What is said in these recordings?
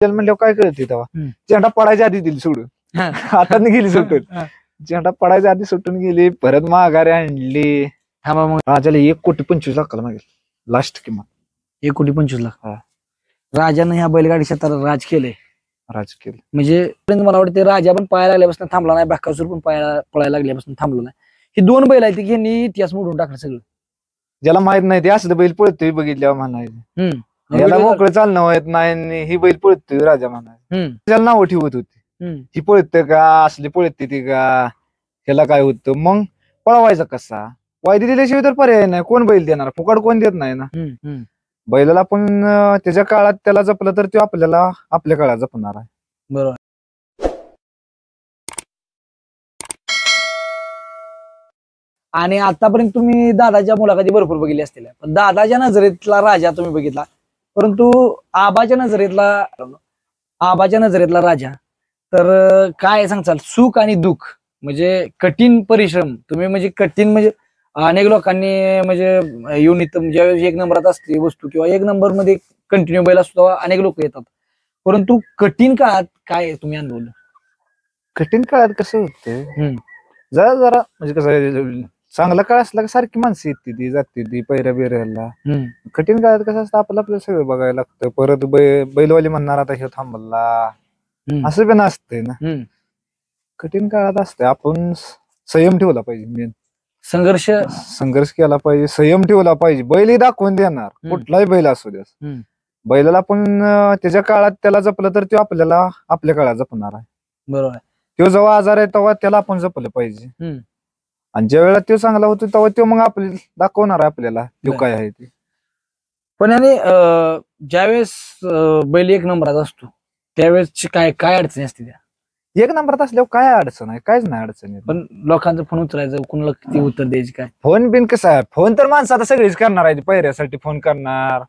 म्हणल्यावर काय कळते तेव्हा झेंडा पडायच्या आधी दिली सोडून हाताने गेली सुटून झेंडा पडायच्या आधी सुटून गेली परत माघारी आणली. राजाला 1,25,00,000 मागेल लास्ट किंमत 1,25,00,000. राजानं ह्या बैलगाडी क्षेत्रात राज केले. म्हणजे मला वाटतं राजा पण पळायला लागल्यापासून थांबला नाही, बकासूर पण पळायला लागल्यापासून थांबला नाही. ही 2 बैल आहेत की यांनी इतिहास मोडून टाकला सगळं. ज्याला माहित नाही ते असं बैल पळतोय बघितल्यावर म्हणायचं, याला मोकळं चालणं होत नाही ही बैल पळतोय राजा म्हणायचं. त्याला नावं ठेवत होती ही पळतं का असली पळते ती का ह्याला काय होतं. मग पळवायचा कसा, वायदी दिल्याशिवाय तर पर्याय नाही. कोण बैल देणार, फुकट कोण देत नाही ना. बैलाला पण त्याच्या काळात त्याला जपलं तर तो आपल्याला आपल्या काळात जपणार आहे. बरोबर. आणि आतापर्यंत तुम्ही दादाच्या मुलाखती भरपूर बघितल्या असतील, पण दादाच्या नजरेतला राजा तुम्ही बघितला, परंतु आबाच्या नजरेतला राजा तर काय सांगचाल सुख आणि दुःख म्हणजे कठीण परिश्रम तुम्ही म्हणजे कठीण म्हणजे अनेक लोकांनी म्हणजे युनिट ज्यावेळेस 1 नंबरात असते वस्तू किंवा 1 नंबर मध्ये कंटिन्यू बैल असतो अनेक लोक येतात, परंतु कठीण काळात काय तुम्ही अनुभवलं? कठीण काळात कसं होतं जरा जरा म्हणजे कसं चांगला काळ असला की सारखी माणसं येते ती जाते ती पैऱ्या बिऱ्याला. कठीण काळात कसं असतं आपलं सगळं बघायला लागतं. परत बैलवाली म्हणणार आता हे थांबला असं पण असतंय ना. कठीण काळात असते आपण संयम ठेवला पाहिजे. मेन संघर्ष केला पाहिजे, संयम ठेवला पाहिजे. बैल दाखवून देणार कुठलाही बैल असू द्या. बैलाला पण त्याच्या काळात त्याला जपलं तर तो आपल्याला आपल्या काळात जपणार आहे. बरोबर. तो जेव्हा आजार आहे तेव्हा त्याला आपण जपलं पाहिजे आणि ज्या वेळेला तो चांगला होतो तेव्हा तो मग आपल्याला दाखवणार आहे आपल्याला तो काय आहे ते. पण याने ज्यावेळेस बैल 1 नंबरात असतो त्यावेळेस काय अडचणी असते त्या? 1 नंबरात असल्यावर काय अडचण आहे, काहीच नाही अडचण. पण लोकांचा फोन उचलायचं, कुणाला किती उत्तर द्यायची काय? फोन बिन कसं आहे, फोन तर माणसं आता सगळीच करणार आहे. पैऱ्यासाठी फोन करणार,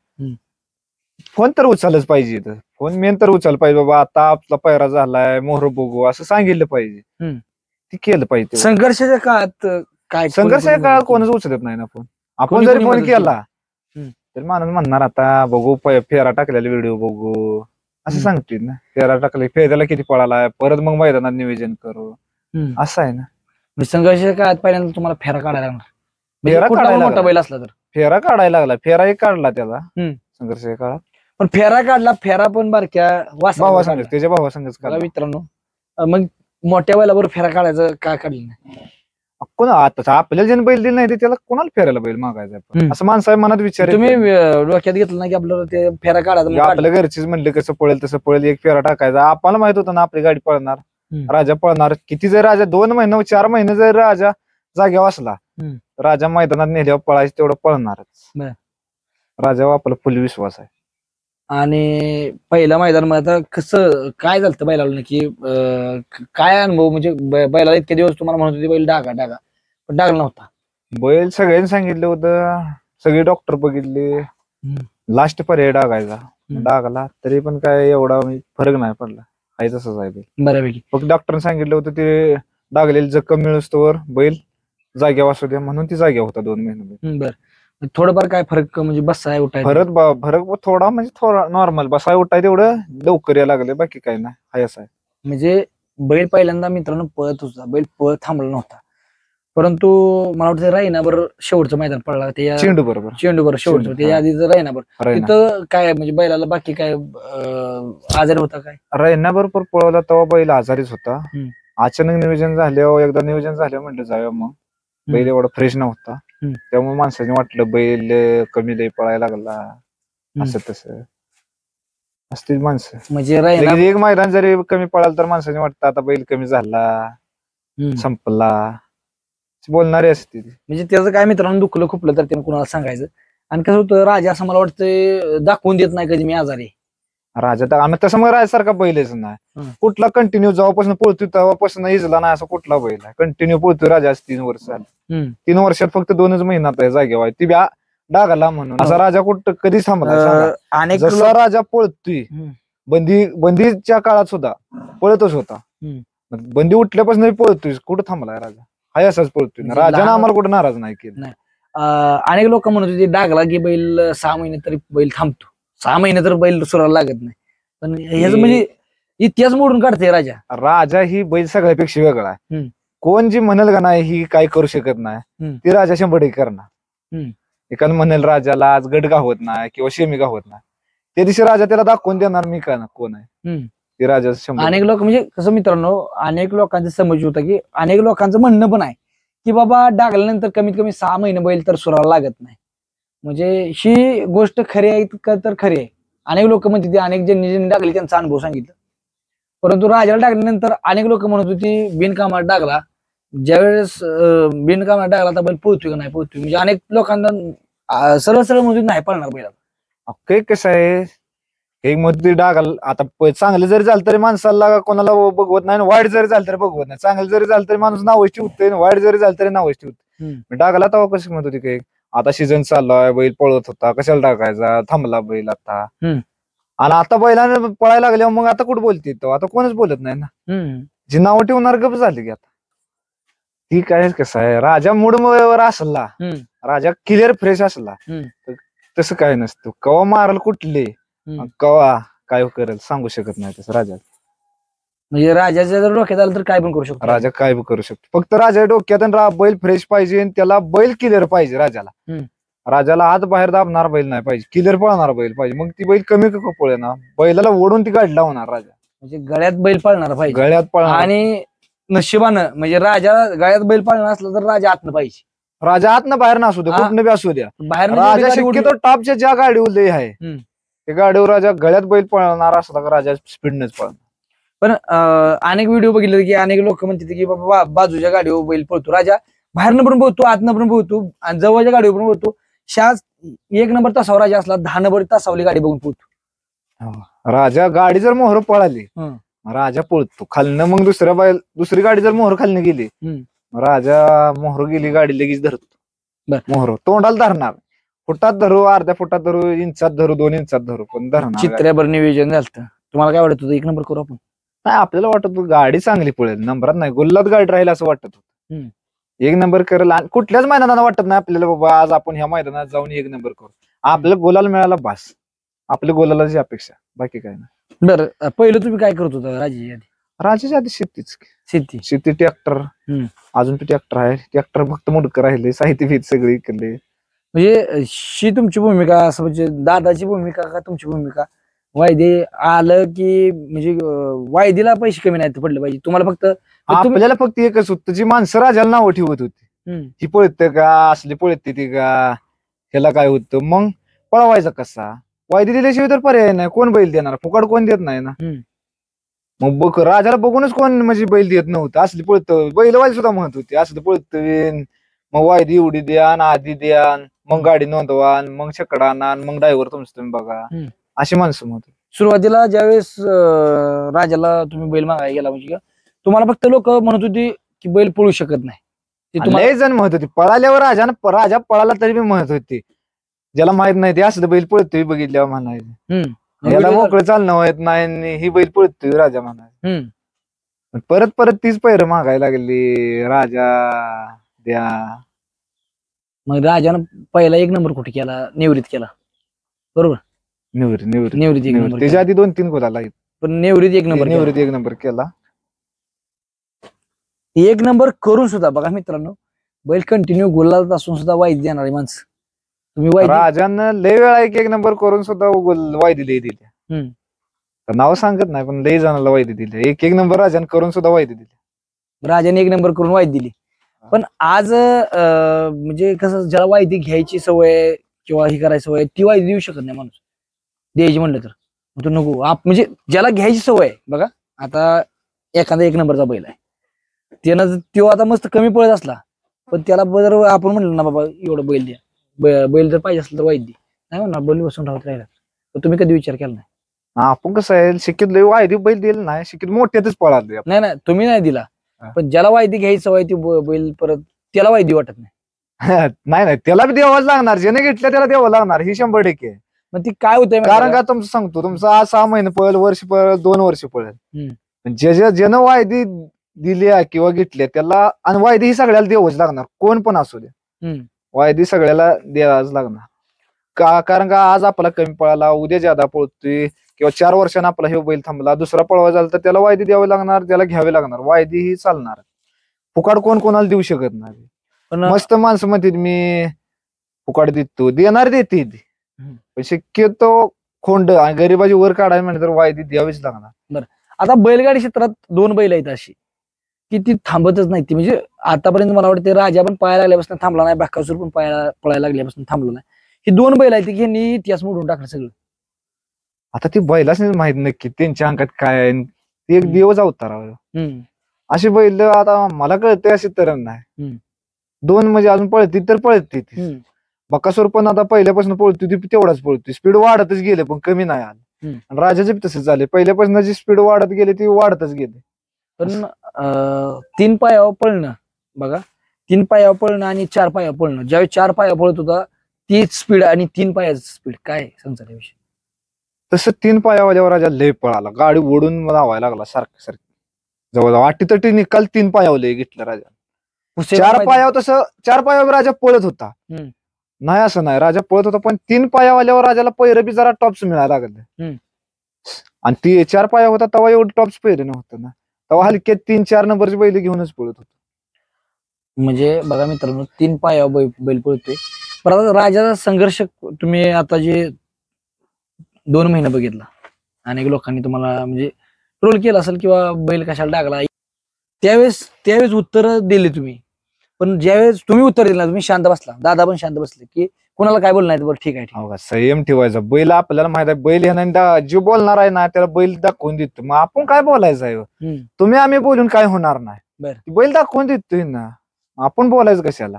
फोन तर उचलच पाहिजे. फोन मेन तर उचल पाहिजे बाबा आता आपला पैरा झालाय मोहर बघू असं सांगितलं पाहिजे, ते केलं पाहिजे. संघर्षाच्या काळात काय? संघर्षाच्या काळात कोणच उचलत नाही ना फोन. आपण जरी फोन केला तर माणूस म्हणणार आता बघू फेरा टाकलेला व्हिडिओ बघू असं सांगतील ना. फेरा टाकले फेऱ्याला किती पळालाय परत मग मैदानात नियोजन करू असं आहे ना. संघर्षाच्या काळात पहिल्यांदा तुम्हाला फेरा काढायला लागणार, मोठा बैल असला तर फेरा काढायला लागला. फेरा एक काढला त्याला संघर्षाच्या काळात. पण फेरा काढला, फेरा पण बारक्या भावा सांगत त्याच्या भावा सांगत मित्रांनो. मग मोठ्या बैलावर फेरा काढायचं काय काढलं नाही? कोणा आता आपल्याला ज्याने बैल दिले नाही त्याला कोणाला फेरायला बैल मागायचा असं माणसा मनात विचार. तुम्ही डोक्यात घेतलं ना की आपल्याला ते फेरा काढायचा, आपल्या घरचीच म्हणले कसं पळेल तसं पळेल एक फेरा टाकायचा. आपल्याला माहित होतं ना आपली गाडी पळणार, राजा पळणार. किती जर राजा 2 महिने 4 महिने जर राजा जागेवर असला राजा मैदानात नेल्यावर पळायचं तेवढं पळणारच. राजावर आपला फुल विश्वास आहे. आणि पहिल्या मैदानामध्ये आता कसं काय झालं बैलाला की काय अनुभव म्हणजे बैलाला इतके दिवस तुम्हाला म्हणत होते बैल डागा पण डागला नव्हता बैल. सगळ्यांनी सांगितलं होतं, सगळे डॉक्टर बघितले, लास्ट पर्याय डागायचा. डागला तरी पण काय एवढा फरक नाही पडला, आहे तसंच आहे बैल बऱ्यापैकी. फक्त डॉक्टरने सांगितलं होतं ते डागलेली जखम मिळूस्तोवर बैल जाग्यावर असू द्या म्हणून ती जाग्या होता 2 महिने. बरं. थोडंफार काय फरक म्हणजे बसाय उठाय फरक थोडा म्हणजे थोडा नॉर्मल बसाय उठाय तेवढं लवकर यायला लागले, बाकी काय नाही हाय असं आहे. म्हणजे बैल पहिल्यांदा मित्रांनो पळत होता, बैल थांबला नव्हता, परंतु मला वाटतं रायनाबर शेवटचं मैदान पडला ते चेंडू बरोबर शेवटचं त्याच्या आधीच रायनाबर. तिथं काय म्हणजे बैलाला बाकी काय आजारी होता काय? रायनाबरोबर पळवला तेव्हा बैल आजारीच होता. अचानक नियोजन झाल्यावर एकदा नियोजन झाल्यावर म्हटलं जाऊया, मग बैल एवढा फ्रेश नव्हता त्यामुळे माणसाने वाटलं बैल कमी लय पळायला लागला असं तसं असतील माणसं. म्हणजे एक मैदान जरी कमी पळालं तर माणसाने वाटतं आता बैल कमी झाला संपला बोलणारे असतील. म्हणजे त्याचं काय मित्रांनो दुखलं खुपलं तर त्यानं कुणाला सांगायचं. आणि कसं होतं राजा असं मला वाटतं दाखवून देत नाही कधी मी आजारी. राजा तर आम्ही तसं मग राजासारखा बैलच नाही. कुठला कंटिन्यू जेव्हापासून पळतोय तेव्हापासून इजला नाही असं कुठला बैल आहे. कंटिन्यू पळतोय राजा 3 वर्ष झाली. 3 वर्षात फक्त 2च महिन्यात आहे जागेवर ती डागाला म्हणून. असा राजा कुठं कधी थांबला? आणि जसा राजा पळतोय बंदीच्या काळात सुद्धा पळतच होता. बंदी उठल्यापासून पळतोय, कुठं थांबलाय राजा? हाय असाच पळतोय. राजाने आम्हाला कुठं नाराज नाही केलं. अनेक लोक म्हणत होते डागला की बैल 6 महिने तरी बैल थांबतो, 6 महिने तर बैल सुराला लागत नाही. पण ह्याचं म्हणजे इतिहास मोडून काढते राजा. राजा ही बैल सगळ्यापेक्षा वेगळा आहे. हम्म. कोण जी म्हणेल का नाही ही काय करू शकत नाही ती राजा 100% करणार. एखादं म्हणेल राजाला आज गट गावत नाही किंवा शेमी गावत नाही, त्या दिवशी राजा त्याला दाखवून देणार मी का कोण आहे ते राजा 100%. अनेक लोक म्हणजे कसं मित्रांनो, अनेक लोकांचं समज होतं की अनेक लोकांचं म्हणणं पण आहे की बाबा डागल्यानंतर कमीत कमी 6 महिने बैल तर सुराला लागत नाही. म्हणजे ही गोष्ट खरी आहे का तर खरी आहे. अनेक लोक म्हणते ते, अनेक ज्यांनी डागले त्यांचा अनुभव सांगितलं. परंतु राजाला डागल्यानंतर अनेक लोक म्हणत होती बिनकामात डागला, ज्यावेळेस बिनकामात डागला तर बैल पोहतोय का नाही पोहतोय. म्हणजे अनेक लोकांना सरळ सरळ मधून नाही पळणार बैलाला. काही कसं आहे, एक मध्ये डागाल आता चांगलं जरी झालं तरी माणसाला कोणाला बघवत नाही, वाईट जरी झालं तरी बघवत नाही. चांगलं जरी झालं तरी माणूस नावच ठेवतोय, वाईट जरी झालं तरी नावच ठेवतोय. डागाला तेव्हा कशी म्हणत होती काही आता सीझन चाललाय, बैल पळत होता, कशाला टाकायचा, थांबला बैल आता. आणि आता बैलाने पळायला लागल्यावर मग आता कुठं बोलते तो, आता कोणच बोलत नाही ना. जी नावं ठेवणार गप झाली की आता. ती काय कसं आहे, राजा मूड वर असला, राजा क्लिअर फ्रेश असला तसं काय नसतं. कवा मारल कुठले कवा काय करेल सांगू शकत नाही तसं राजा. म्हणजे राजाच्या जर डोक्यात आलं तर काय पण करू शकतो राजा, काय बी करू शकतो. फक्त राजा डोक्यात बैल फ्रेश पाहिजे, त्याला बैल क्लिअर पाहिजे. राजाला आत बाहेर दाबणार बैल नाही पाहिजे, क्लिअर पळणार बैल पाहिजे. मग ती बैल कमी पळणार, बैलाला ओढून ती गाडी लावणार राजा. म्हणजे गळ्यात बैल पाळणार पाहिजे, गळ्यात पळणार. आणि नशिबानं म्हणजे राजा गळ्यात बैल पाळणार असला तर राजा आतनं पाहिजे. राजा आतनं बाहेर नसू द्या, कुठनं बी असू द्या, बाहेर राजा शक्यतो टॉपच्या ज्या गाडीवर आहे त्या गाडीवर राजा गळ्यात बैल पळणार असला तर राजा स्पीडनेच पळणार. पण अनेक व्हिडिओ बघितले की अनेक लोक म्हणतात की बाबा बाजूच्या गाडीवर बैल पळतो, राजा बाहेरनं पण पोहतो, आतनं पण पोहतो, आणि जवळच्या गाडीवर पण पोहतो. शास 1 नंबर तासावर राजा असला 10 नंबर तासावली गाडी बघून पोहतो. राजा गाडी जर मोहर पळाली राजा पळतो खालनं, मग दुसरी गाडी जर मोहर खालनं गेली राजा मोहर गेली गाडी लगेच धरतो. मोहर तोंडाला धरणार, फुटात धरू, अर्ध्या फुटात धरू, इंचात धरू, 2 इंचात धरू, पण धरणार. चित्र्याभर नियोजन झालं. तुम्हाला काय वाटत होतं 1 नंबर करू आपण? नाही, आपल्याला वाटत होतं गाडी चांगली पळेल, नंबरात नाही गुल्लात गाडी राहील असं वाटत होतं. 1 नंबर करेल. आणि कुठल्याच मैदानाला वाटत नाही आपल्याला बाबा आज आपण ह्या मैदानात जाऊन 1 नंबर करू. आपल्याला गोलाला मिळाला बास, आपल्या गोलालाची अपेक्षा, बाकी काय नाही. बरं, पहिलं तुम्ही काय करत होता राजाची आधी? राजाच्या आधी शेती ट्रॅक्टर, अजून ट्रॅक्टर आहे. ट्रॅक्टर फक्त मुडकं राहिले, साहित्य भीत सगळी केले. म्हणजे शी तुमची भूमिका असं, म्हणजे दादाची भूमिका का तुमची भूमिका? वायदे आलं की म्हणजे वायदीला पैसे कमी नाही पडले पाहिजे तुम्हाला, फक्त आपल्याला फक्त एकच होतं, जी माणसं राजाला नावं ठेवत होती, ही पळतं का, असली पळते ती का, ह्याला काय होतं, मग पळवायचा कसा. वायदी दिल्याशिवाय तर पर्याय नाही, कोण बैल देणार, फुकट कोण देत नाही ना. मग बघ राजाला बघूनच कोण म्हणजे बैल देत नव्हतं, असली पळतं बैलवाली सुद्धा म्हणत होती असलं पळतं. मग वायदी एवढी द्या, आधी द्या, मग गाडी नोंदवा, मग छकडा आणा, मग ड्रायव्हर तुमचं तुम्ही बघा, अशी माणसं म्हणत. सुरुवातीला ज्यावेळेस राजाला तुम्ही बैल मागायला गेला, म्हणजे तुम्हाला फक्त लोक म्हणत होती की बैल पळू शकत नाही, लय जण म्हणत होती. पळाल्यावर राजा पळाला तरी मी म्हणत होती, ज्याला माहित नाही ते असलं बैल पळतोय बघितल्यावर म्हणायचं, याला मोकळं चालणं होत नाही, ही बैल पळतोय राजा म्हणायचं. परत परत तीच पैर मागायला लागली, राजा द्या. मग राजानं पहिला 1 नंबर कुठे केला? नेवरीत केला, बरोबर? नेवरीत 1 नंबर. त्याच्या आधी 2-3 गोलाला, पण नेवरीत 1 नंबर, 1 नंबर केला. 1 नंबर करून सुद्धा बघा मित्रांनो, बैल कंटिन्यू गोलात असून सुद्धा वायदी देणारी माणसं तुम्ही. राजानं लय वेळा 1 नंबर करून सुद्धा वायदी लय दिल्या, नाव सांगत नाही पण लय जणांना वायदी दिली. 1 नंबर राजानं करून सुद्धा वायदी दिली. राजाने 1 नंबर करून वायदी दिली. पण आज म्हणजे कसं, ज्याला वायदी घ्यायची सवय किंवा ही करायची सवय, ती वायदी देऊ शकत नाही माणूस, द्यायची म्हणलं तर नको. म्हणजे ज्याला घ्यायची सवय, बघा आता एखादा 1 नंबरचा बैल आहे, त्यानं तो आता मस्त कमी पळत असला, पण त्याला जर आपण म्हणलं ना बाबा एवढं बैल द्या, बैल जर पाहिजे असलं तर वायदी नाही म्हणणार, बैल बसून राहत राहिला. तर तुम्ही कधी विचार केला नाही? आपण कसं आहे, शिकित लय वायदी बैल दिलं नाही, शिकित मोठ्यातच पळाले. नाही तुम्ही नाही दिला, पण ज्याला वायदी घ्यायची सवय ती बैल परत त्याला वायदी वाटत नाही. नाही त्याला बी द्यावाच लागणार, ज्याने घेतलं त्याला द्यावं लागणार, ही 100%. मग ती काय होतंय, कारण का तुमचं सांगतो, तुमचं आज 6 महिने पळेल, वर्ष पळेल, 2 वर्ष पळेल, ज्यानं वायदी दिल्या किंवा घेतल्या त्याला, आणि वायदी ही सगळ्याला द्यावंच लागणार, कोण पण असू द्या, वायदी सगळ्याला द्यावाच लागणार. कारण का आज आपला कमी पळाला, उद्या ज्यादा पळतोय किंवा 4 वर्षांनी आपला हे बैल थांबला, दुसरा पळवा झाला तर त्याला वायदी द्यावी लागणार, त्याला घ्यावे लागणार. वायदी ही चालणार, फुकाट कोण कोणाला देऊ शकत नाही. पण मस्त माणसं म्हणतात मी फुकाट देतो, देणार देते, पण शक्यतो खोंड आणि गरीबाची वर काढायला म्हणजे तर वायदी द्यावीच लागणार. आता बैलगाडी क्षेत्रात 2 बैल आहेत अशी की ती थांबतच नाही. ती म्हणजे आतापर्यंत मला वाटतं राजा पण पळायला लागल्यापासून थांबला नाही, बकासूर पण पळायला लागल्यापासून थांबला नाही. ही 2 बैल आहेत की यांनी इतिहास मोडून टाकलं सगळं. आता ती बैलाच नाही माहित नक्की त्यांच्या अंगात काय आहे. ती एक देवच अवतार. अशी बैल आता मला कळते अशी तर नाही. 2 म्हणजे अजून पळती तर पळती. बकासूर पण आता पहिल्यापासून पळतो ती तेवढाच पळतो, स्पीड वाढतच गेले पण कमी नाही आलं. आणि राजाचे तसेच झाले, पहिल्यापासून जी स्पीड वाढत गेली ती वाढतच गेली. पण 3 पायावर पळणं बघा, 3 पायावर पळणं आणि 4 पायावर पळणं, ज्यावेळी 4 पायावर पळत होता ती स्पीड आणि 3 पायाचं स्पीड काय सांगता त्याविषयी? तसं 3 पायावाल्यावर राजा लय पळाला, गाडी ओढून लावायला लागला सारखं जवळजवळ 80-30 निकाल 3 पायावले घेतलं राजा. 4 पायावर तसं 4 पायावर राजा पळत होता, नाही असं नाही, राजा पळत होता, पण 3 पायावाल्यावर राजाला पैर बी जरा टॉप्स मिळायला लागले. आणि ती 4 पाया होता तेव्हा एवढं टॉप्स पैर नव्हतं ना, तेव्हा हलक्यात 3-4 नंबरची बैल घेऊनच पळत होतो. म्हणजे बघा मित्रांनो, 3 पायावर बैल पळतोय. परत राजाचा संघर्ष तुम्ही आता जे 2 महिने बघितला, अनेक लोकांनी तुम्हाला म्हणजे ट्रोल केला असेल किंवा बैल कशाला टाकला, त्यावेळेस उत्तर दिले तुम्ही. पण ज्यावेळेस तुम्ही उत्तर दिलं तुम्ही शांत बसला, दादा पण शांत बसले की कोणाला काय बोलणार बरं ठीक आहे. संयम ठेवायचा. बैल आपल्याला माहित आहे, बैल ह्या जो बोलणार आहे ना त्याला बैल दाखवून देतो, मग आपण काय बोलायचं आहे. तुम्ही आम्ही बोलून काय होणार नाही, बैल दाखवून देतोय ना, आपण बोलायचं कशाला.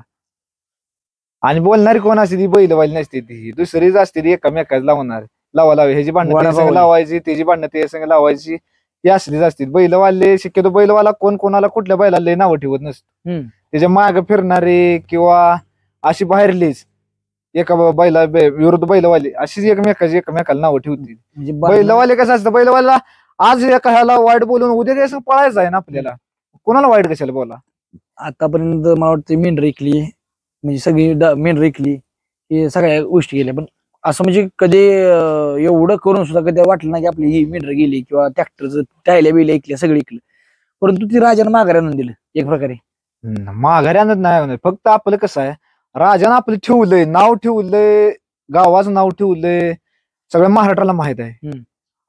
आणि बोलणारी कोण असते ती बैलवाली नसते, ती दुसरीच असते ती एकामेकाच लावणार, लावावी ह्याची भांडणं लावायची, त्याची भांडणं ते संग लावायची, ही असलीच असते. बैलवाले शक्यतो बैलवाला कोण कोणाला कुठल्या बैलाला लय नावं ठेवत नसतं, त्याच्या मागे फिरणारे किंवा अशी बाहेरलीच एका बैला विरुद्ध बैलवाले अशीच एकमेकाला नावं ठेवतील. बैलवाले कसं असतं, बैलवाला आज एका ह्याला वाईट बोलून उद्या त्याचं पळायचं आहे ना आपल्याला, कोणाला वाईट कशाला बोला. आतापर्यंत मला वाटतं मेंढर ऐकली, म्हणजे सगळी मेंढर ऐकली, हे सगळ्या गोष्टी गेल्या, पण असं म्हणजे कधी एवढं करून सुद्धा कधी वाटलं नाही की आपली ही मेंढर गेली किंवा ट्रॅक्टरचं टायल्या बिल्या ऐकल्या, सगळं ऐकलं, परंतु ती राजानं माघारी आणून दिलं एक प्रकारे. माघारी आणत नाही, फक्त आपलं कसं आहे, राजानं आपलं ठेवलंय, नाव ठेवलंय, गावाचं नाव ठेवलंय, सगळ्या महाराष्ट्राला माहित आहे.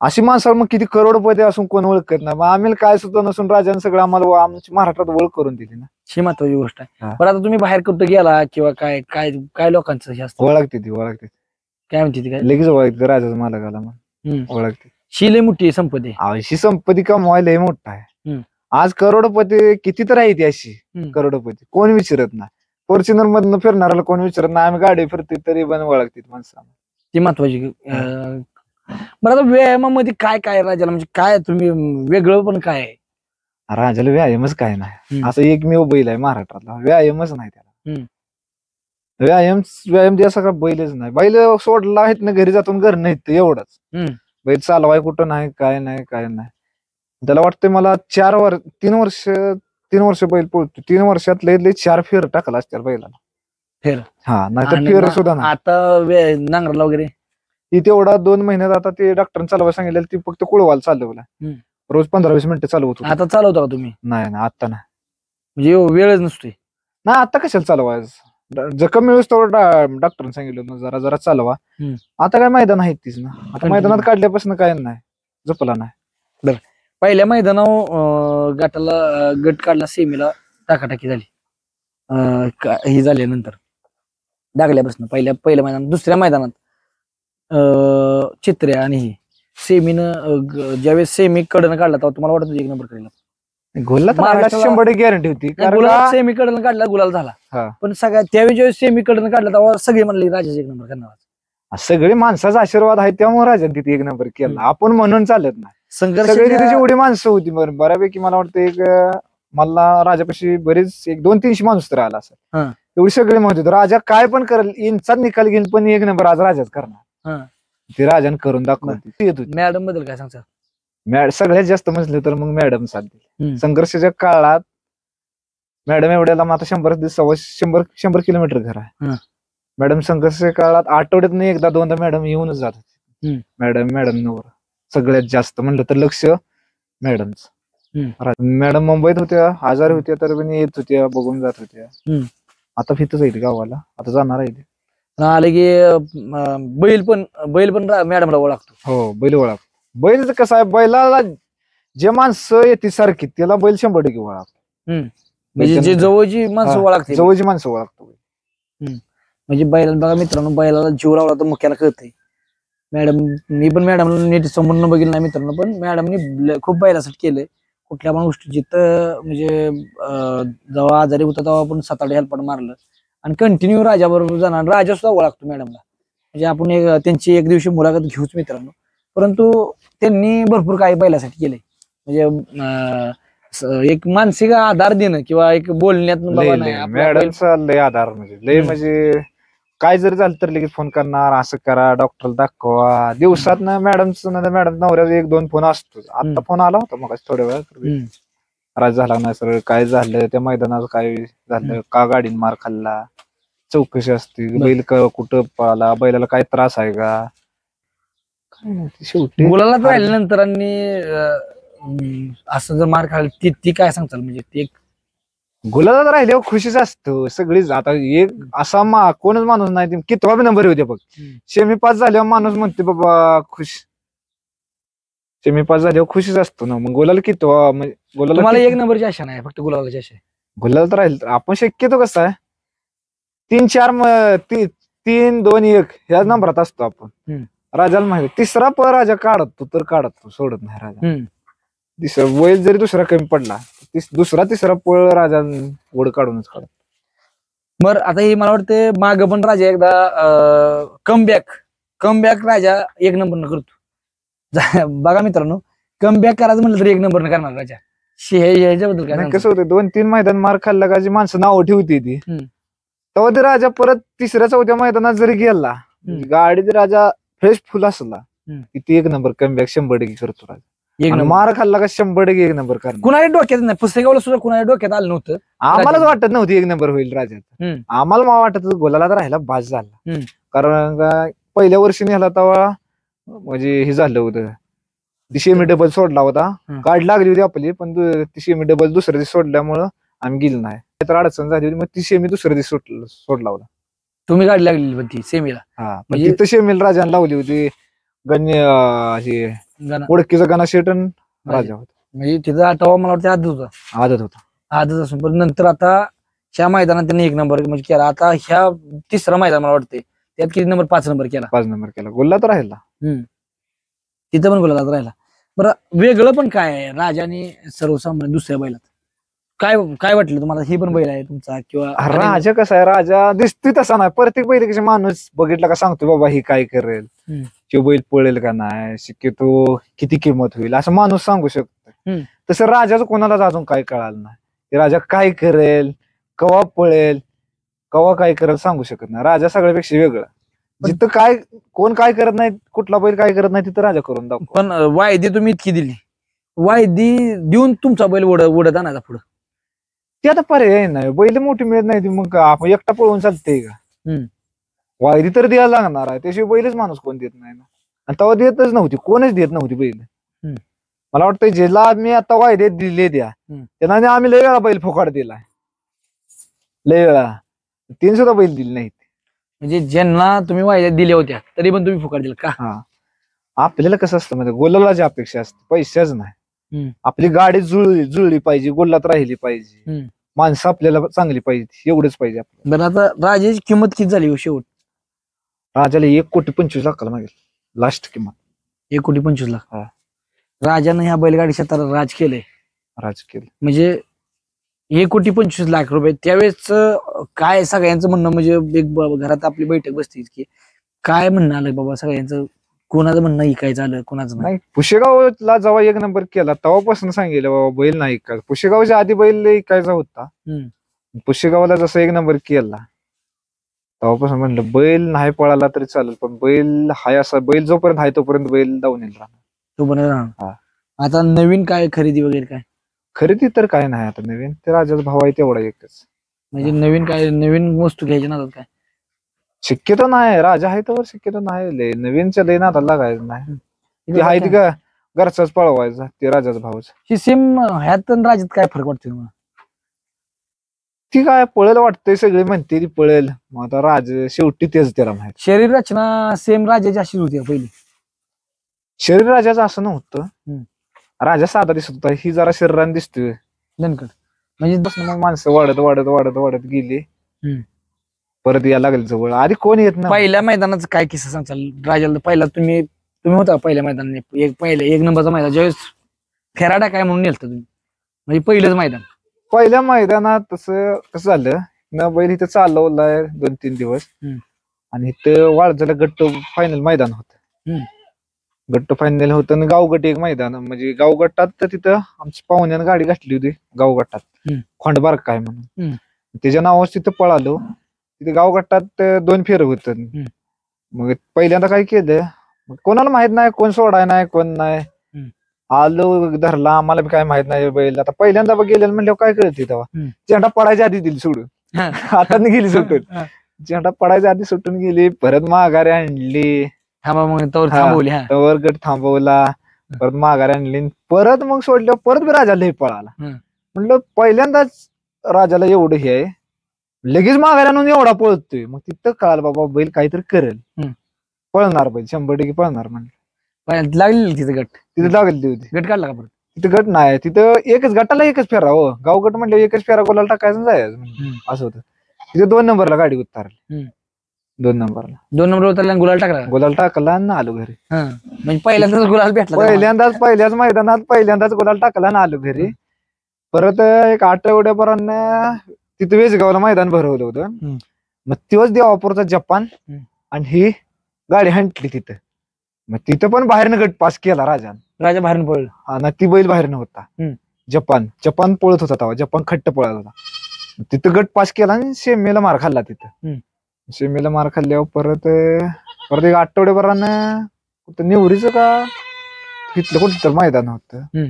अशी माणसं मग किती करोडपती असून कोण ओळखत नाही, मग आम्ही काय सुद्धा नसून राजानं सगळं आम्हाला महाराष्ट्रात ओळख करून दिली ना, ही महत्वाची गोष्ट आहे. पण आता तुम्ही बाहेर कुठं गेला किंवा काय काय काय लोकांचं हे असतं, ओळखते काय म्हणते ती, काय लगेच ओळखते राजाचं मालकाला, मग ओळखते. शिले मोठी संपत्ती, अशी संपत्ती कमवायला मोठा आहे. आज करोडपती किती तर आहे ती अशी करोडपती, कोण विचारत नाही. फॉर्च्युनर मधनं फिरणाऱ्याला कोण विचारत नाही, आम्ही गाडी फिरते तरी पण ओळखते माणसं, ती महत्वाची. बरं आता व्यायामामध्ये काय काय राजाला, म्हणजे काय तुम्ही वेगळं पण काय आहे? राजाला व्यायामच काय नाही, असं एकमेव बैल आहे महाराष्ट्रातला, व्यायामच नाही त्याला. व्यायाम द्या सगळा बैलच नाही, बैल सोडला आहेत ना घरी जातून घर नाही एवढंच. बैल चालवाय कुठं नाही, काय नाही. त्याला वाटतंय मला 3 वर्ष बैल पळतो, 3 वर्षात लय 4 फेर टाकला असत्या बैलाला. फेर? हा, नाही तर फेर सुद्धा नाही. आता नांगराला वगैरे ती तेवढा 2 महिन्यात आता ते डॉक्टरने चालवायला सांगितलं, ती फक्त कुळवाला चालवला, रोज 15-20 मिनिटं चालवत होता. आता चालवता का तुम्ही? नाही आता नाही, म्हणजे वेळच नसतोय ना. आता कशाला चालवायचं, जखम मिळूस तर डॉक्टरने सांगितलं जरा जरा चालवा. आता काय मैदान आहेत तीच ना, आता मैदानात काढल्यापासून काय नाही, जपला नाही. बरं, पहिल्या मैदानावर गट काढला, सेमीला टाकाटाकी झाली, ही झाल्यानंतर लागल्यापासून पहिल्या मैदानात, दुसऱ्या मैदानात चित्र्या आणि ही सेमीनं ज्यावेळेस सेमी कडनं काढला तेव्हा तुम्हाला वाटत 1 नंबर करेल? गोलला 100% गॅरंटी होती, सेमी कडनं काढला गुलाल झाला, पण सगळ्या त्यावेळी ज्यावेळेस सेमी कडनं काढला तेव्हा सगळे म्हणले राजाचे 1 नंबर करणार. सगळे माणसाचा आशीर्वाद आहे त्यामुळे राजाने तिथे 1 नंबर केला, आपण म्हणून चालत नाही. संघर्ष जेवढी माणसं होती बऱ्यापैकी, मला वाटतं मला राजापाशी बरेच 200-300 माणूस तर आला असं, एवढी सगळे म्हणत होते राजा काय पण करेल, इंचात निकाल घेईल पण 1 नंबर आज राजाच करणार. ते राजाने करून दाखवते. मॅडम बद्दल काय सांगता? सगळ्यात जास्त म्हटलं तर मग मॅडम साथ दिली संघर्षाच्या काळात. मॅडम एवढ्याला आता 100 किलोमीटर घर आहे. मॅडम संघर्षाच्या काळात आठवड्यात एकदा 2दा मॅडम येऊनच जात होती. मॅडम नवर सगळ्यात जास्त म्हणलं तर लक्ष मॅडमच. मॅडम मुंबईत होत्या, आजारी होत्या तर पण येत होत्या, बघून जात होत्या. आता फितच आहे गावाला, आता जाणार आहे. आले की बैल पण मॅडमला ओळखतो. हो, बैल ओळख. बैल कसं आहे, बैलाला जे माणसं येते सारखी त्याला बैल 100% ओळख. म्हणजे जे जवळची माणसं ओळखते, जवळची माणसं ओळखतो. म्हणजे बैलाला बघा मित्रांनो, बैलाला जीव लावला तर मुख्याला कळतंय. मॅडम, मी पण मॅडमला नीट समोर बघितलं नाही मित्रांनो, पण मॅडमनी खूप बैलासाठी केलंय. कुठल्या पण गोष्टी जिथं म्हणजे जेव्हा आजारी होता तेव्हा आपण 7-8 हेल्पाट मारलं आणि कंटिन्यू राजा बरोबर जाणार. राजा सुद्धा ओळखतो मॅडमला. म्हणजे आपण त्यांची एक दिवशी मुलाखत घेऊच मित्रांनो. परंतु त्यांनी भरपूर काही बैलासाठी केलंय. म्हणजे एक मानसिक आधार देणं किंवा एक बोलण्यात मॅडमचा लय आधार, म्हणजे लय म्हणजे काय जरी झालं तर लगेच फोन करणार, असं करा, डॉक्टरला दाखवा. दिवसात ना मॅडम नवऱ्याचा 1-2 फोन असतो. आता फोन आला होता मग थोड्या वेळा, राज झाला नाही सर, काय झालं त्या मैदानात, काय झालं, का गाडीने मार खाल्ला, चौकशी असते. बैल कुठं पळाला, बैलाला काय त्रास आहे का, काय नाही. शेवटी गुलालात राहिल्यानंतर असं जर मार खाल्ला ती काय सांगताल, म्हणजे ती गुलालात राहिल्यावर खुशीच असतो सगळीच. आता एक असा कोणच माणूस नाही, कितवा बी नंबर होते बघ, सेमी पास झाल्यावर माणूस म्हणते बाबा खुश, सेमी पास झाल्यावर खुशीच असतो ना. मग गुलाल कितवा, म्हणजे गुलाला 1 नंबरची आशा नाही, फक्त गुलालाची आशा आहे. गुलाल तर राहील. आपण शक्यतो कसं आहे 3-4 3-2-1 ह्या नंबरात असतो आपण. राजाला माहिती तिसरा पळ राजा काढतो तर काढतो, सोडत नाही राजा. बैल जरी दुसरा कमी पडला, तिसरा पळ राजा ओढ काढूनच काढतो. बरं, आता हे मला वाटतं माग पण राजा एकदा कमबॅक राजा 1 नंबर करतो. बघा मित्रांनो, कमबॅक करायचं म्हटलं तर 1 नंबर करणार राजा. ह्याच्याबद्दल काय कसं होतं, 2-3 मैदान मार खाल्ला का जी माणसं नावं ठेवती ती, तेव्हा ते राजा परत 3-4 मैदानात जरी गेला, गाडी जर राजा फ्रेश फुल असला किती 1 नंबर कमबॅक 100% करतो राजा. मार खाल्ला का 100% 1 नंबर करणार. कुणाच्या डोक्यात नाही, पुस्तकाला सुद्धा कुणाच्या डोक्यात आलं नव्हतं. आम्हालाच वाटत नव्हती 1 नंबर होईल राजात. आम्हाला वाटत गोलाला तर राहिला बाज झाला, कारण पहिल्या वर्षी नेला तेव्हा म्हणजे हे झालं होतं, ती सेमी डबल सोडला होता, गाडी लागली होती आपली, पण ती सेमी डबल दुसऱ्या दिवशी सोडल्यामुळं आम्ही गेलो नाही. तर अडचण झाली होती, मग ती सेमी दुसऱ्या दिवशी सोडला होता. तुम्ही गाडी लागली पण ती सेमीला, म्हणजे तिथं सेमीला राजाने लावली होती. ओळखीचा गणा शेटन राजा होता. म्हणजे तिथं आठवा मला वाटतं आदत असून, पण नंतर आता ह्या मैदानात त्यांनी 1 नंबर म्हणजे केला. आता ह्या 3रं मैदान मला वाटते त्यात किती नंबर, 5 नंबर केला. 5 नंबर केला, गुल्लात राहिला. तिथं पण गुलालात राहिला. बरं, वेगळं पण काय आहे राजाने सर्वसामान्य दुसऱ्या बैलात, काय वाटलं तुम्हाला? ही पण बैल आहे तुमचा किंवा राजा कसा आहे, राजा दिसतोय तसा नाही. प्रत्येक बैल कशी माणूस बघितला का सांगतो बाबा ही काय करेल, किंवा बैल पळेल का नाही, शक्यतो किती किंमत होईल, असं माणूस सांगू शकतो. तसं राजाचं कोणालाच अजून काय कळालं नाही. राजा काय करेल, कवा पळेल, कवा काय करेल सांगू शकत नाही. राजा सगळ्यापेक्षा वेगळं. जिथं काय कोण काय करत नाही, कुठला बैल काय करत नाही, तिथं राजा करून दाखव. पण वायदी तुम्ही इतकी दिली, वायदी देऊन तुमचा बैल उडत आणायचा पुढं, ते आता पर्याय नाही. बैल मोठी मिळत नाही, मग आपण एकटा पळवून चालते का? वायदी तर द्यायला लागणार आहे, त्याशिवाय बैलच माणूस कोण देत नाही ना. आणि तेव्हा देतच नव्हती, कोणच देत नव्हती बैल. मला वाटतं ज्याला मी आता वायदे दिले द्या, त्यांना आम्ही लय वेळा बैल फुकाट दिलाय, लय वेळा. 3 सुद्धा बैल दिले नाहीत. म्हणजे ज्यांना तुम्ही वायद्या दिल्या होत्या तरी पण तुम्ही फुकाट दिला का? आपल्याला कसं असतं म्हणजे गोलालाची अपेक्षा असते, पैशाच नाही. आपली गाडी जुळली पाहिजे, गोलात राहिली पाहिजे, माणसं आपल्याला चांगली पाहिजे, एवढंच पाहिजे आपल्याला. बरं, आता राजाची किंमत किती झाली शेवट? राजाला 1,25,00,000 मागेल लास्ट किंमत. 1,25,00,000. राजाने ह्या बैलगाडी क्षेत्राला राज केलंय. म्हणजे 1,25,00,000 रुपये. त्यावेळेस काय सगळ्यांचं म्हणणं, म्हणजे एक घरात आपली बैठक बसतीच की काय म्हणणं आलं बाबा सगळ्यांचं, कोणाचं म्हणणं ऐकायचं आलं, कोणाचं नाही. पुशेगावला जेव्हा 1 नंबर केला तेव्हापासून सांगितलं बाबा बैल नाही का. पुशेगावच्या आधी बैल ऐकायचा होता, पुशेगावला जसं 1 नंबर केला तेव्हापासून म्हणलं बैल नाही पळाला तरी चालेल, पण बैल हाय असा, बैल जोपर्यंत आहे तोपर्यंत बैल धावून राहणार, तोपर्यंत राहणार. आता नवीन काय खरेदी वगैरे काय? खरेदी तर काय नाही आता नवीन, ते राजाचा भाव आहे तेवढा एकच. म्हणजे नवीन काय, नवीन वस्तू घ्यायची ना काय? शक्यतो नाही, राजा आहे तर शक्यतो नाही, नवीनच्या लय नादाला लागायचं नाही. ते आहे का घरचाच पळवायचा ते राजाचा भाऊच. ही सेम ह्यात आणि राजात काय फरक वाटतो तुम्हाला? ती काय पळेल वाटतंय सगळे म्हणते ती पळेल, मग आता राज शेवटी तेच त्याला माहित. शरीर रचना सेम राजाची अशीच होती पहिली. शरीर राजाचं असं नव्हतं, राजा साधा दिसत होता, ही जरा शरीराने दिसतोय दणकट. म्हणजे मग माणसं वाढत वाढत वाढत वाढत गेली, परत यायला लागले जवळ. आधी कोण येत ना. पहिल्या मैदानाचा काय किस्सा सांगचाल राजाला? पहिला तुम्ही होता पहिल्या मैदानाने, एक नंबरचा मैदान ज्यावेळेस फेराडा काय म्हणून नेलता तुम्ही, म्हणजे पहिलंच मैदान? पहिल्या मैदानात तसं कसं झालं ना, बैल इथं चालवलाय 2-3 दिवस आणि इथं वाळजाला गट्ट फायनल मैदान होतं. गट्ट फायनल होतं आणि गावगट एक मैदान, म्हणजे गावगट्टात तर तिथं आमची पाहुण्यानं गाडी घातली होती गावगट्टात, खोंडबार काय म्हणून, त्याच्या नावावर तिथं पळालो. तिथे गावगट्टात 2 फेर होत. मग पहिल्यांदा काय केलं, कोणाला माहित नाही, कोण सोडाय नाही कोण नाही, आलो धरला, आम्हाला बी काय माहित नाही बैल. आता पहिल्यांदा गेलेलं म्हणल्यावर काय कळते तेव्हा, झेंडा पडायच्या आधी दिली सोडून, हाताने गेली सुटून, झेंडा पडायच्या आधी सुटून गेली, परत माघारी आणली, तवर गट थांबवला, परत माघारी आणली, परत मग सोडलं, परत बी राजा लय पळाला. म्हणलं पहिल्यांदाच राजाला एवढं हे आहे, लगेच माघारी आणून एवढा पळतोय. मग तिथं कळालं बाबा बैल काहीतरी करेल, पळणार बैल 100% पळणार. म्हणलं लागली तिथे गट, तिथे लागली होती. गट काढला का परत? तिथे गट नाही, तिथं एकच गटाला एकच फेरा. हो, गावगट म्हणलं एकच फेरा गोलाला टाकायचं जायचं असं होतं. तिथे 2 नंबरला गाडी उतारली, 2 नंबरला 2 नंबर उतरला गुलाल टाकला, गुलाल टाकला आणि आलो घरी. म्हणजे पहिल्यांदाच गुलाल भेटला, पहिल्याच मैदानात पहिल्यांदाच गुलाल टाकला आणि आलो घरी. परत एक आठवड्यापर्यंत तिथे वेजगावला मैदान भरवलं होतं. मग तेव्हाच देवापूरचा जपान आणि ही गाडी हंटली तिथं. मग तिथं पण बाहेरनं गट पास केला राजा बाहेर पळला. ना, ती बैल बाहेर नव्हता. जपान पळत होता तेव्हा, जपान खट्ट पळत होता. तिथं गट पास केला आणि सेमीला मार खाल्ला. तिथं सेमीला मार खाल्ल्यावर परत एक आठवड्याभरानं कुठं निवरीचं का तिथलं कुठं तर मैदान होतं,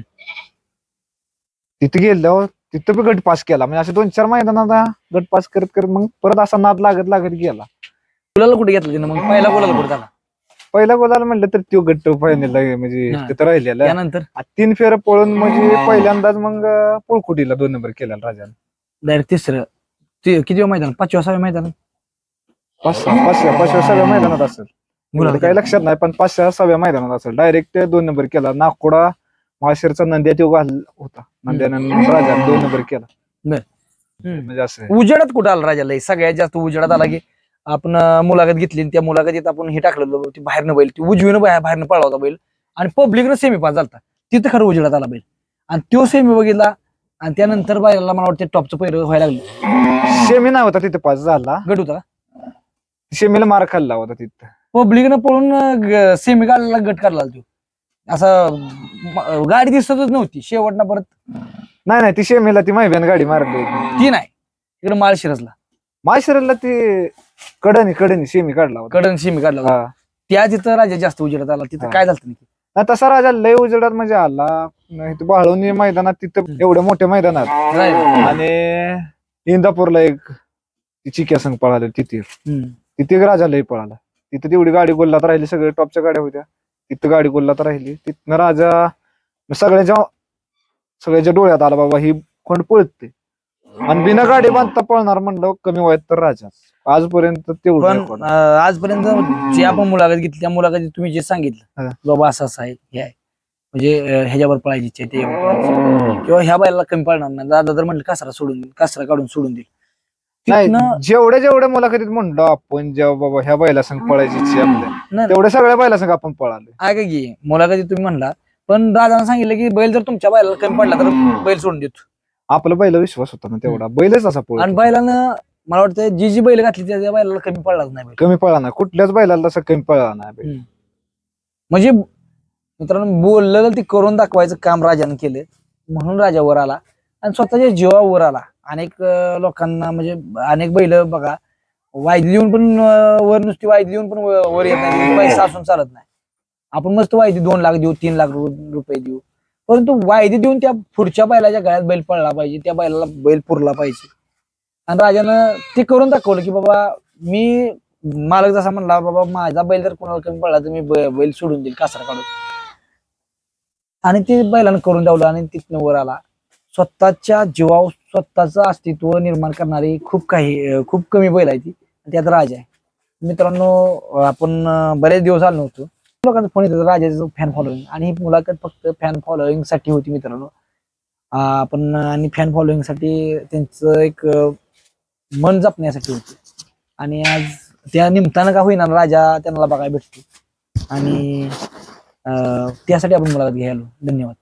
तिथे गेल्यावर तिथं बी गट पास केला. म्हणजे असे 2-4 मैदानात गट पास करत करत मग परत असा नाद लागत लागत गेला. गुलाल कुठे घेतला तिनं मग? पहिला गुलाल कुठे झाला? पहिला गोलाला म्हणलं तर तो गट्ट फायनल म्हणजे तिथं राहिलेला. त्यानंतर 3 फेर पळून म्हणजे पहिल्यांदाच मग पुळकुटीला 2 नंबर केला राजाने. डायरेक्ट तिसरं किती मैदान? 5व्या मैदान? 5व्या मैदानात असेल, काही लक्षात नाही, पण 5व्या मैदानात असेल. डायरेक्ट 2 नंबर केला. नागपुडा माळशिरचा नंद्या तो होता, नंद्यानं राजाने 2 नंबर केला. म्हणजे असं उजेडात कुठं आला राजाला? सगळ्यात जास्त उजेडात आला की आपण मुलाखत घेतली, त्या मुलाखतीत आपण हे टाकलेलं, ती बाहेरनं बैल, ती उजवीनं बाहेरनं पळला होता बैल आणि पब्लिकनं सेमी पास झाला. तिथं खरं उजेडात आला बैल आणि तो सेमी बघितला आणि त्यानंतर बैलाला मला वाटतं टॉपचं पहिरं व्हायला लागलं. सेमी नाही होता तिथं पास झाला, गट होता. सेमीला मार खाल्ला होता तिथं. पब्लिकनं पळून सेमी काढला, गट काढला. तो असं गाडी दिसतच नव्हती शेवटना. परत नाही ती सेमीला ती माहिती गाडी मारली ती नाही, इकडे माळशिरसला ती कडनी सेमी काढला होता. कडन सेमी काढला होता. त्या तिथं राजा जास्त उजेडात आला. तिथं काय झालं नाही, तसा राजा लय उजेडात म्हणजे आला नाही. बाळवणी मैदानात तिथं एवढ्या मोठ्या मैदानात आणि इंदापूरला एक चिक्या संघ पळाले, तिथे राजा लय पळाला. तिथे तेवढी गाडी गोल्लात राहिली, सगळे टॉपच्या गाड्या होत्या, तिथं गाडी गोल्लात राहिली. तिथनं राजा सगळ्याच्या डोळ्यात आला, बाबा ही कोण पळते आणि बिना गाडी बांधता पळणार म्हणलं कमी वयात तर राजा. आजपर्यंत तेवढं आजपर्यंत जे आपण मुलाखत घेतली त्या मुलाखतीत तुम्ही जे सांगितलं बाबा असं आहे, हे आहे म्हणजे ह्याच्यावर पळायची इच्छा आहे, ते किंवा ह्या बैलाला कमी पळणार नाही, दादा जर म्हणलं कासरा काढून सोडून देईल. जेवढ्या मुलाखतीत म्हणलो आपण, जेव्हा बाबा ह्या बैला संग पळायची इच्छा आपल्या, तेवढ्या सगळ्या बैला संग आपण पळालो. काय की मुलाखतीत तुम्ही म्हणला, पण दादानं सांगितलं की बैल जर तुमच्या बैलाला कमी पडला तर बैल सोडून देतो. आपला बैला विश्वास होता ना तेवढा, बैलच असा पळतो. आणि बैलानं मला वाटतं जी बैल घातली त्या बैलाला कमी पडलाच नाही, कमी पळला नाही, कुठल्याच बैलाला तसं कमी पळला नाही. म्हणजे मित्रांनो बोललं ते करून दाखवायचं काम राजानं केलं, म्हणून राजा वर आला आणि स्वतःच्या जीवावर आला. अनेक लोकांना म्हणजे अनेक बैल बघा वायदी देऊन पण वर, नुसती वायदी देऊन पण वर येत नाही, पैसा असून चालत नाही. आपण मस्त वायदी 2 लाख देऊ, 3 लाख रुपये देऊ, परंतु वायदी देऊन त्या पुढच्या बैलाच्या गळ्यात बैल पडला पाहिजे, त्या बैलाला बैल पुरला पाहिजे. आणि राजानं ते करून दाखवलं की बाबा मी मालक जसा म्हणला, बाबा माझा बैल जर कोणाला कमी पडला तर मी बैल सोडून देईल कासरा काढून. आणि ते बैलानं करून दावलं आणि तिथनं वर आला. स्वतःच्या जीवावर स्वतःचं अस्तित्व निर्माण करणारी खूप कमी बैल आहे ती, त्यात राजा आहे. मित्रांनो, आपण बरेच दिवस आलो नव्हतो, लोकांचा फोन येतो राजाचं फॅन फॉलोईंग, आणि ही मुलाखत फक्त फॅन फॉलोईंग साठी होती मित्रांनो. आपण आणि फॅन फॉलोईंग साठी त्यांचं एक मन जपण्यासाठी होती. आणि आज त्या निमित्तानं का होईना राजा त्यांना बघायला भेटतो, आणि त्यासाठी आपण मुलाखत घ्यायला. धन्यवाद.